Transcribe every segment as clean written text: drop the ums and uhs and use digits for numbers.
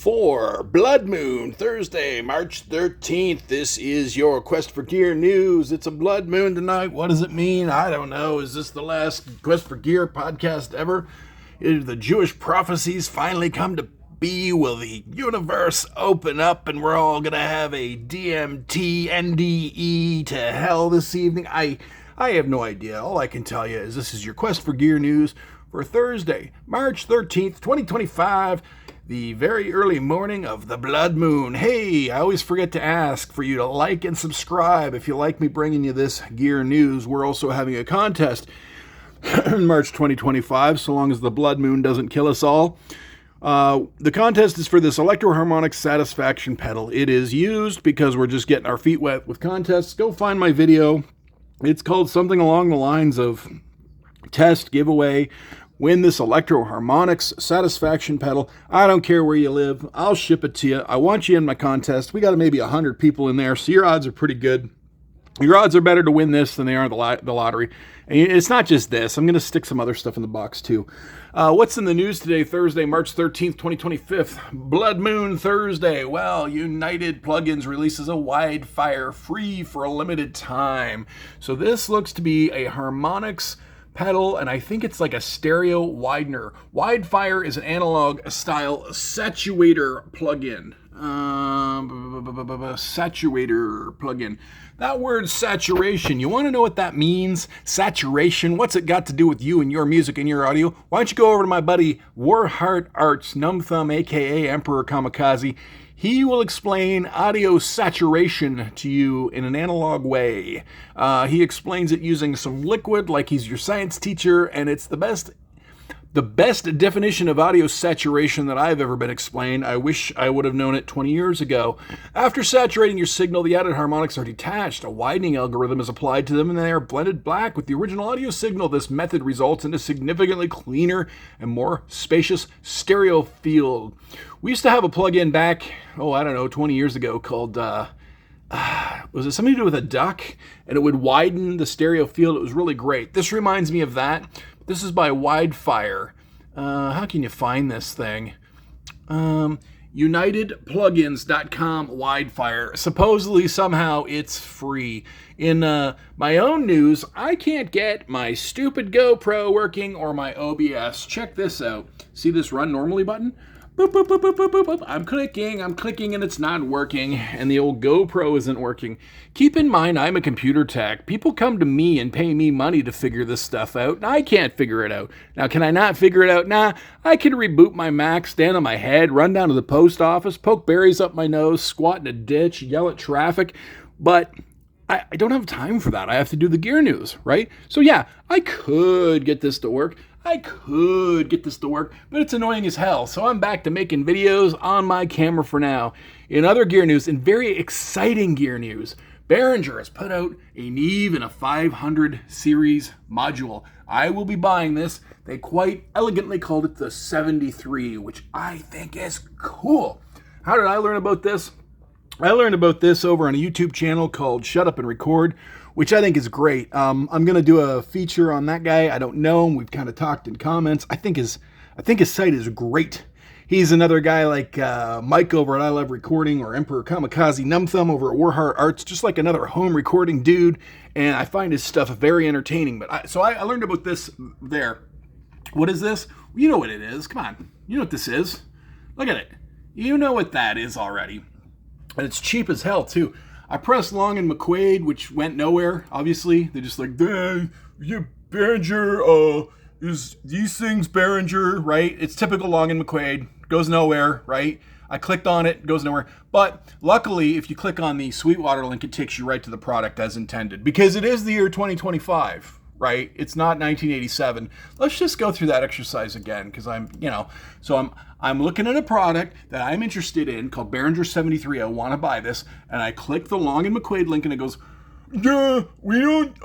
For Blood Moon, Thursday, March 13th, this is your Quest for Gear news. It's a blood moon tonight. What does it mean? I don't know. Is this the last Quest for Gear podcast ever? Is the Jewish prophecies finally come to be? Will the universe open up and we're all going to have a DMT, NDE to hell this evening? I have no idea. All I can tell you is this is your Quest for Gear news for Thursday, March 13th, 2025. The very early morning of the blood moon. Hey, I always forget to ask for you to like and subscribe if you like me bringing you this gear news. We're also having a contest in March 2025, so long as the blood moon doesn't kill us all. The contest is for this electro-harmonic satisfaction pedal. It is used because we're just getting our feet wet with contests. Go find my video. It's called something along the lines of test, giveaway, win this electro-harmonics satisfaction pedal. I don't care where you live. I'll ship it to you. I want you in my contest. We got maybe 100 people in there, so your odds are pretty good. Your odds are better to win this than they are the lottery. And it's not just this. I'm going to stick some other stuff in the box, too. What's in the news today, Thursday, March 13th, 2025? Blood Moon Thursday. Well, United Plugins releases a Wildfire free for a limited time. So this looks to be a harmonics pedal, and I think it's like a stereo widener. Wildfire is an analog style satuator plugin. Saturator plugin. That word saturation, you want to know what that means? Saturation, what's it got to do with you and your music and your audio? Why don't you go over to my buddy Warheart Arts, Numb Thumb, aka Emperor Kamikaze. He will explain audio saturation to you in an analog way. He explains it using some liquid like he's your science teacher, and it's the best definition of audio saturation that I've ever been explained. I wish I would have known it 20 years ago. After saturating your signal, the added harmonics are detached. A widening algorithm is applied to them, and they are blended black with the original audio signal. This method results in a significantly cleaner and more spacious stereo field. We used to have a plug-in back, 20 years ago called, was it something to do with a duck? And it would widen the stereo field. It was really great. This reminds me of that. This is by Wildfire. How can you find this thing? UnitedPlugins.com Wildfire. Supposedly, somehow, it's free. In my own news, I can't get my stupid GoPro working or my OBS. Check this out. See this run normally button? Boop, boop, boop, boop, boop, boop, boop. I'm clicking, and it's not working, and the old GoPro isn't working. Keep in mind, I'm a computer tech. People come to me and pay me money to figure this stuff out, and I can't figure it out. Now, can I not figure it out? Nah, I can reboot my Mac, stand on my head, run down to the post office, poke berries up my nose, squat in a ditch, yell at traffic, but I don't have time for that. I have to do the gear news, right? So yeah, I could get this to work. but it's annoying as hell, so I'm back to making videos on my camera for now. In other gear news, in very exciting gear news, Behringer has put out a Neve in a 500 series module. I will be buying this. They quite elegantly called it the 73, which I think is cool. How did I learn about this? I learned about this over on a YouTube channel called Shut Up and Record, which I think is great. I'm going to do a feature on that guy. I don't know him. We've kind of talked in comments. I think his site is great. He's another guy like Mike over at I Love Recording or Emperor Kamikaze, Numb Thumb over at Warheart Arts, just like another home recording dude. And I find his stuff very entertaining. But I learned about this there. What is this? You know what it is. Come on. You know what this is. Look at it. You know what that is already. And it's cheap as hell, too. I pressed Long and McQuaid, which went nowhere, obviously. They're just like, Behringer, is these things Behringer, right? It's typical Long and McQuaid. Goes nowhere, right? I clicked on it, goes nowhere. But luckily, if you click on the Sweetwater link, it takes you right to the product as intended. Because it is the year 2025, right? It's not 1987. Let's just go through that exercise again, because I'm looking at a product that I'm interested in called Behringer 73. I want to buy this, and I click the Long and McQuaid link, and it goes, yeah, we don't,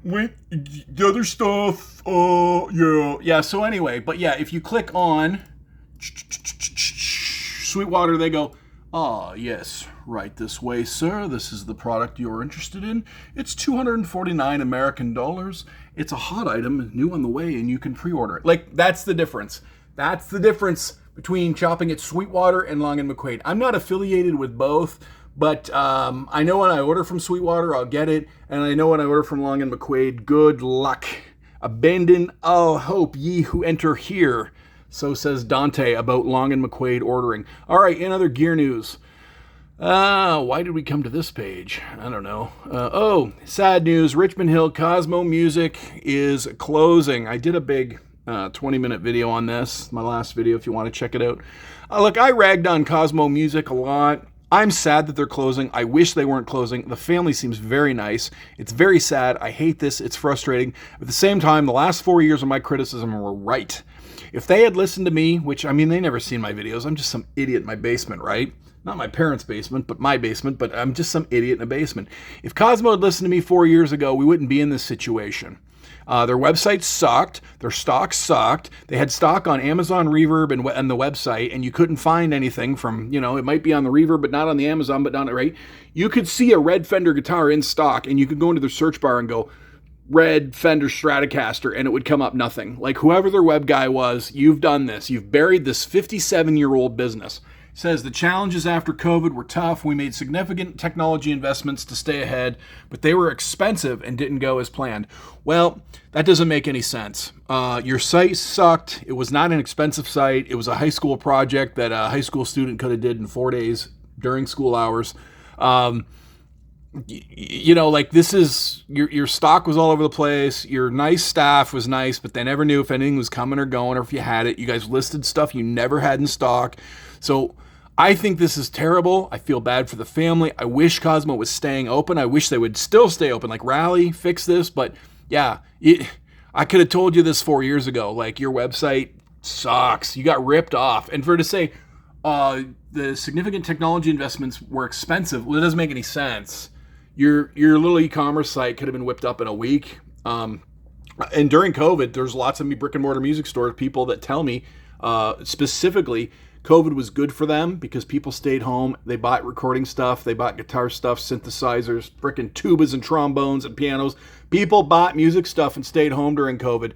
wait, the other stuff, yeah. So anyway, but yeah, if you click on Sweetwater, they go, yes, right this way, sir. This is the product you're interested in. It's $249 American dollars. It's a hot item, new on the way, and you can pre-order it. Like, that's the difference. That's the difference between chopping at Sweetwater and Long and McQuaid. I'm not affiliated with both, but I know when I order from Sweetwater, I'll get it. And I know when I order from Long and McQuaid, good luck. Abandon all hope, ye who enter here. So says Dante about Long and McQuaid ordering. All right, in other gear news. Why did we come to this page? I don't know. Sad news. Richmond Hill Cosmo Music is closing. I did a big 20-minute video on this, my last video, if you want to check it out. Look, I ragged on Cosmo Music a lot. I'm sad that they're closing. I wish they weren't closing. The family seems very nice. It's very sad. I hate this. It's frustrating. At the same time, the last 4 years of my criticism were right. If they had listened to me, which, I mean, they never seen my videos. I'm just some idiot in my basement, right? Not my parents' basement, but my basement, but I'm just some idiot in a basement. If Cosmo had listened to me 4 years ago, we wouldn't be in this situation. Their website sucked. Their stock sucked. They had stock on Amazon Reverb and the website, and you couldn't find anything from, it might be on the Reverb, but not on the Amazon, but not right. You could see a red Fender guitar in stock, and you could go into their search bar and go, red Fender Stratocaster, and it would come up nothing. Like, whoever their web guy was, you've done this. You've buried this 57-year-old business. Says the challenges after COVID were tough. We made significant technology investments to stay ahead, but they were expensive and didn't go as planned. Well, that doesn't make any sense. Your site sucked. It was not an expensive site. It was a high school project that a high school student could have did in 4 days during school hours. This is, your stock was all over the place. Your nice staff was nice, but they never knew if anything was coming or going or if you had it. You guys listed stuff you never had in stock. So I think this is terrible. I feel bad for the family. I wish Cosmo was staying open. I wish they would still stay open. Like, rally, fix this. But yeah, I could have told you this 4 years ago. Like, your website sucks. You got ripped off. And for to say the significant technology investments were expensive, well, it doesn't make any sense. Your little e-commerce site could have been whipped up in a week. And during COVID, there's lots of brick and mortar music stores, people that tell me specifically COVID was good for them because people stayed home. They bought recording stuff. They bought guitar stuff, synthesizers, frickin' tubas and trombones and pianos. People bought music stuff and stayed home during COVID.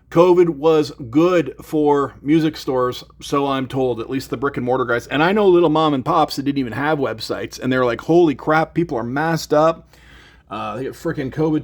COVID was good for music stores, so I'm told, at least the brick and mortar guys. And I know little mom and pops that didn't even have websites, and they're like, holy crap, people are masked up. They get frickin' COVID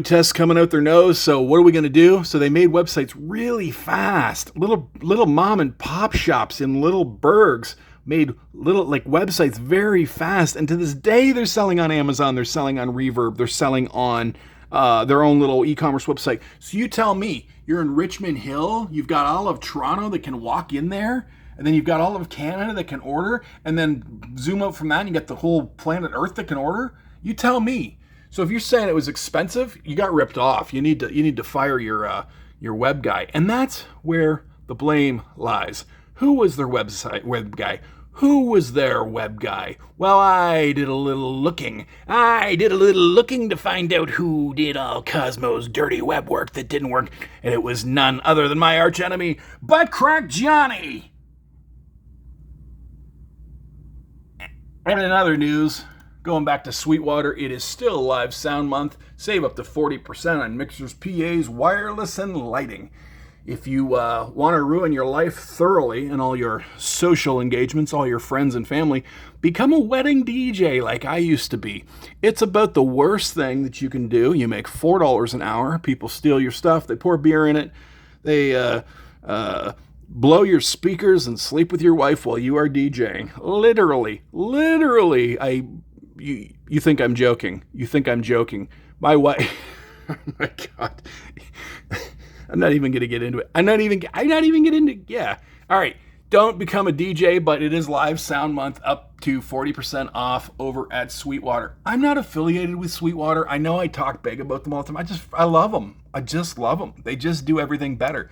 tests coming out their nose, so what are we going to do? So they made websites really fast. Little mom and pop shops in little burgs made little websites very fast, and to this day they're selling on Amazon, they're selling on Reverb, they're selling on their own little e-commerce website. So you tell me, you're in Richmond Hill, you've got all of Toronto that can walk in there, and then you've got all of Canada that can order, and then zoom out from that and you got the whole planet Earth that can order? You tell me. So if you're saying it was expensive, you got ripped off. You need to fire your web guy. And that's where the blame lies. Who was their web guy? Who was their web guy? Well, I did a little looking. To find out who did all Cosmo's dirty web work that didn't work. And it was none other than my arch enemy, Butt Crack Johnny. And in other news, going back to Sweetwater, it is still Live Sound Month. Save up to 40% on mixers, PAs, wireless, and lighting. If you want to ruin your life thoroughly and all your social engagements, all your friends and family, become a wedding DJ like I used to be. It's about the worst thing that you can do. You make $4 an hour. People steal your stuff. They pour beer in it. They blow your speakers and sleep with your wife while you are DJing. Literally. You think I'm joking. My wife, oh my God. I'm not even going to get into it. I'm not even get into, yeah. All right. Don't become a DJ, but it is Live Sound Month, up to 40% off over at Sweetwater. I'm not affiliated with Sweetwater. I know I talk big about them all the time. I love them. I just love them. They just do everything better.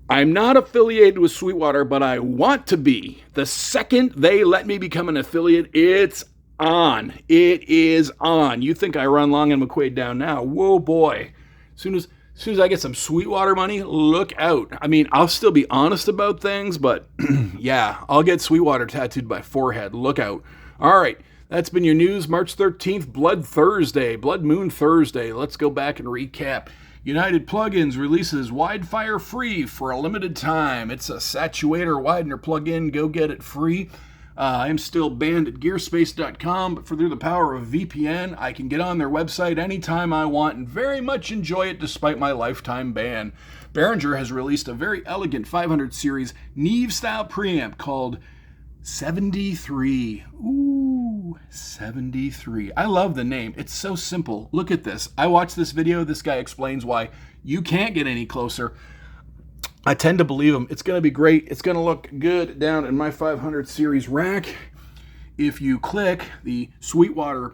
I'm not affiliated with Sweetwater, but I want to be. The second they let me become an affiliate, it's on. It is on. You think I run Long and McQuaid down now? Whoa, boy. As soon as I get some Sweetwater money, look out. I mean, I'll still be honest about things, but yeah, I'll get Sweetwater tattooed by forehead. Look out. All right, that's been your news. March 13th, Blood Moon Thursday. Let's go back and recap. United Plugins releases Widefire free for a limited time. It's a Satuator widener plugin. Go get it free. I'm still banned at gearspace.com, but through the power of VPN, I can get on their website anytime I want and very much enjoy it despite my lifetime ban. Behringer has released a very elegant 500 series Neve style preamp called 73. Ooh, 73. I love the name. It's so simple. Look at this. I watched this video. This guy explains why you can't get any closer. I tend to believe him. It's going to be great. It's going to look good down in my 500 series rack. If you click the Sweetwater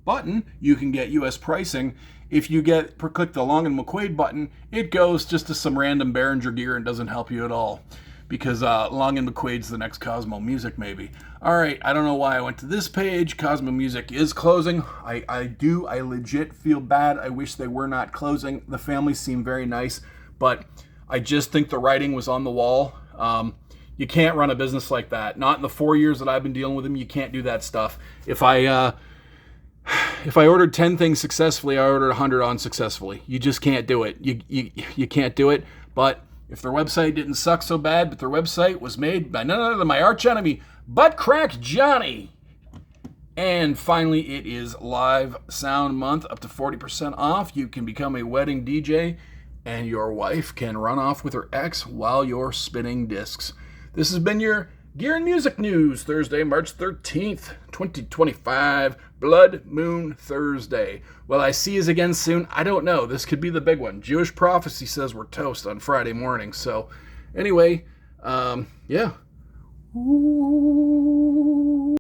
button, you can get US pricing. If you click the Long & McQuaid button, it goes just to some random Behringer gear and doesn't help you at all. Because Long & McQuaid's the next Cosmo Music, maybe. All right, I don't know why I went to this page. Cosmo Music is closing. I legit feel bad. I wish they were not closing. The families seem very nice, but I just think the writing was on the wall. You can't run a business like that. Not in the 4 years that I've been dealing with them. You can't do that stuff. If I ordered 10 things successfully, I ordered 100 unsuccessfully. You just can't do it. You can't do it, but if their website didn't suck so bad, but their website was made by none other than my arch enemy, Butt Crack Johnny. And finally, it is Live Sound Month, up to 40% off. You can become a wedding DJ, and your wife can run off with her ex while you're spinning discs. This has been your Gear and Music News, Thursday, March 13th, 2025, Blood Moon Thursday. Will I see you again soon? I don't know. This could be the big one. Jewish prophecy says we're toast on Friday morning. So anyway, yeah. Ooh.